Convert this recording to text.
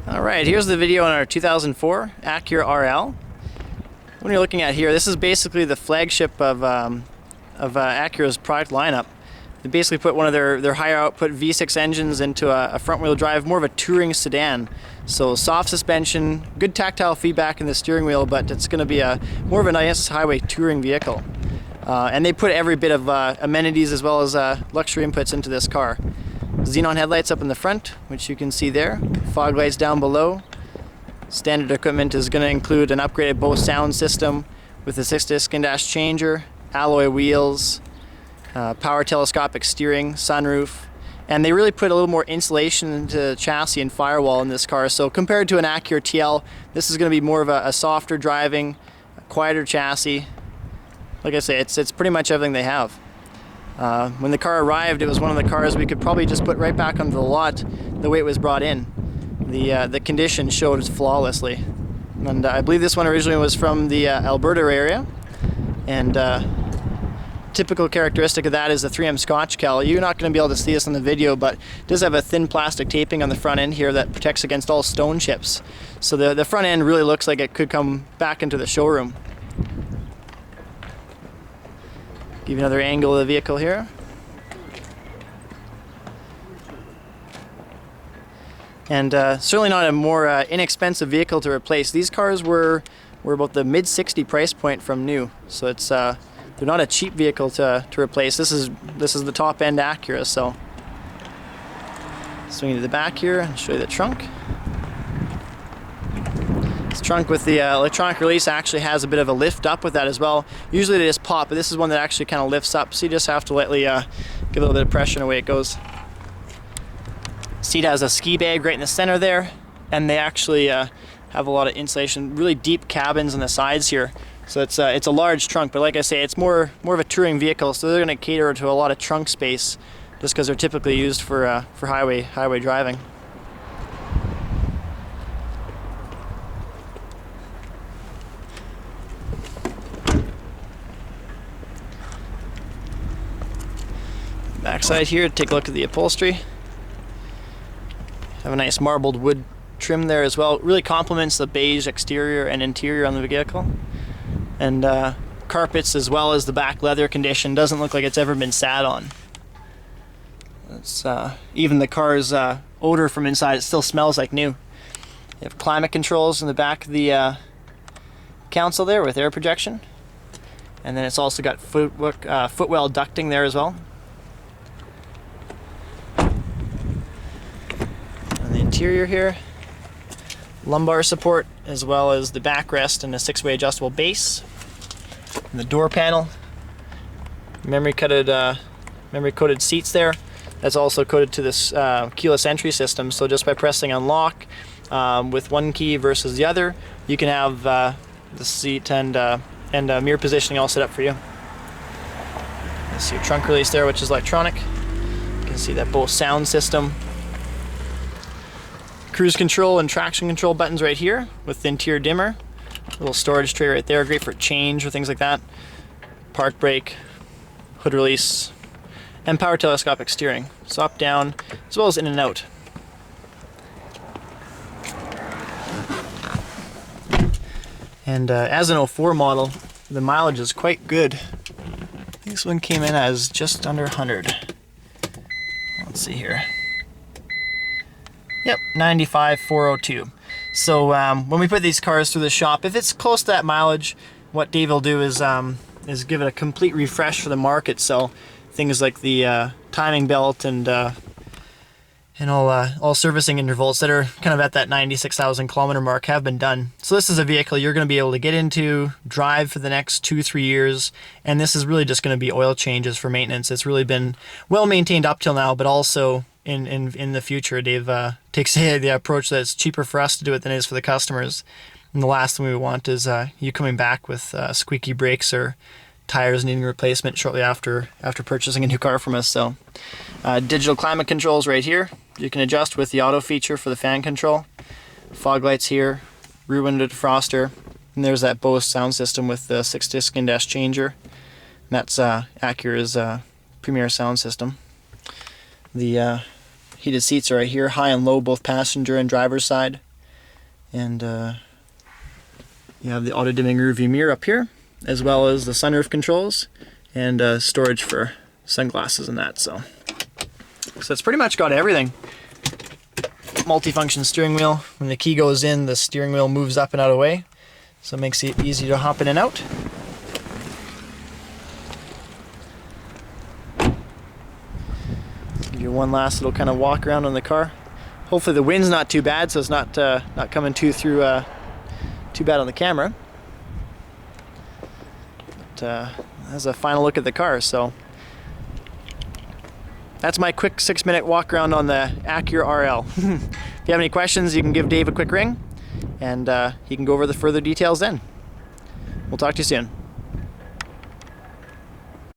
Alright, here's the video on our 2004 Acura RL. What you're looking at here, this is basically the flagship of Acura's product lineup. They basically put one of their higher output V6 engines into a front wheel drive, more of a touring sedan. So soft suspension, good tactile feedback in the steering wheel, but it's going to be more of a nice highway touring vehicle. And they put every bit of amenities as well as luxury inputs into this car. Xenon headlights up in the front, which you can see there. Fog lights down below. Standard equipment is going to include an upgraded Bose sound system with a 6-disc in-dash changer, alloy wheels, power telescopic steering, sunroof, and they really put a little more insulation into the chassis and firewall in this car. So compared to an Acura TL, this is going to be more of a softer driving, a quieter chassis. Like I say, it's pretty much everything they have. When the car arrived, it was one of the cars we could probably just put right back onto the lot the way it was brought in. The condition showed flawlessly. And I believe this one originally was from the Alberta area. And typical characteristic of that is the 3M Scotch cowl. You're not going to be able to see this on the video, but it does have a thin plastic taping on the front end here that protects against all stone chips. So the front end really looks like it could come back into the showroom. Give you another angle of the vehicle here. And certainly not a more inexpensive vehicle to replace. These cars were about the mid-60 price point from new, so it's they're not a cheap vehicle to replace. This is the top end Acura. So swing to the back here and show you the trunk. This trunk with the electronic release actually has a bit of a lift up with that as well. Usually they just pop, but this is one that actually kind of lifts up, so you just have to lightly give a little bit of pressure and away it goes. Seat has a ski bag right in the center there, and they actually have a lot of insulation, really deep cabins on the sides here. So it's a large trunk, but like I say, it's more of a touring vehicle, so they're going to cater to a lot of trunk space just because they're typically used for highway driving. Backside here, take a look at the upholstery. Have a nice marbled wood trim there as well. It really complements the beige exterior and interior on the vehicle. And carpets as well as the back leather condition doesn't look like it's ever been sat on. It's even the car's odor from inside, it still smells like new. You have climate controls in the back of the console there with air projection. And then it's also got footwell ducting there as well. Interior here, lumbar support as well as the backrest and a 6-way adjustable base. And the door panel, memory coated seats there. That's also coded to this keyless entry system. So just by pressing unlock with one key versus the other, you can have the seat and mirror positioning all set up for you. You see your trunk release there, which is electronic. You can see that Bose sound system. Cruise control and traction control buttons right here with the interior dimmer. A little storage tray right there, great for change or things like that. Park brake, hood release, and power telescopic steering. So up, down, as well as in and out. And as an 04 model, the mileage is quite good. I think this one came in as just under 100. Let's see here. Yep, 95,402. So when we put these cars through the shop, if it's close to that mileage, what Dave will do is give it a complete refresh for the market. So things like the timing belt and all servicing intervals that are kind of at that 96,000 kilometer mark have been done. So this is a vehicle you're going to be able to get into, drive for the next 2-3 years, and this is really just going to be oil changes for maintenance. It's really been well maintained up till now, but also in the future, Dave takes the approach that it's cheaper for us to do it than it is for the customers. And the last thing we want is you coming back with squeaky brakes or tires needing replacement shortly after purchasing a new car from us. So digital climate controls right here. You can adjust with the auto feature for the fan control. Fog lights here, rear window defroster, and there's that Bose sound system with the 6-disc in-dash changer. And that's Acura's premier sound system. The heated seats are right here, high and low, both passenger and driver's side. And you have the auto dimming rearview mirror up here, as well as the sunroof controls and storage for sunglasses and that. So it's pretty much got everything. Multifunction steering wheel. When the key goes in, the steering wheel moves up and out of the way, so it makes it easy to hop in and out. Give you one last little kind of walk around on the car. Hopefully the wind's not too bad, so it's not coming too bad on the camera. But that's a final look at the car. So that's my quick 6-minute walk around on the Acura RL. If you have any questions, you can give Dave a quick ring, and he can go over the further details then. We'll talk to you soon.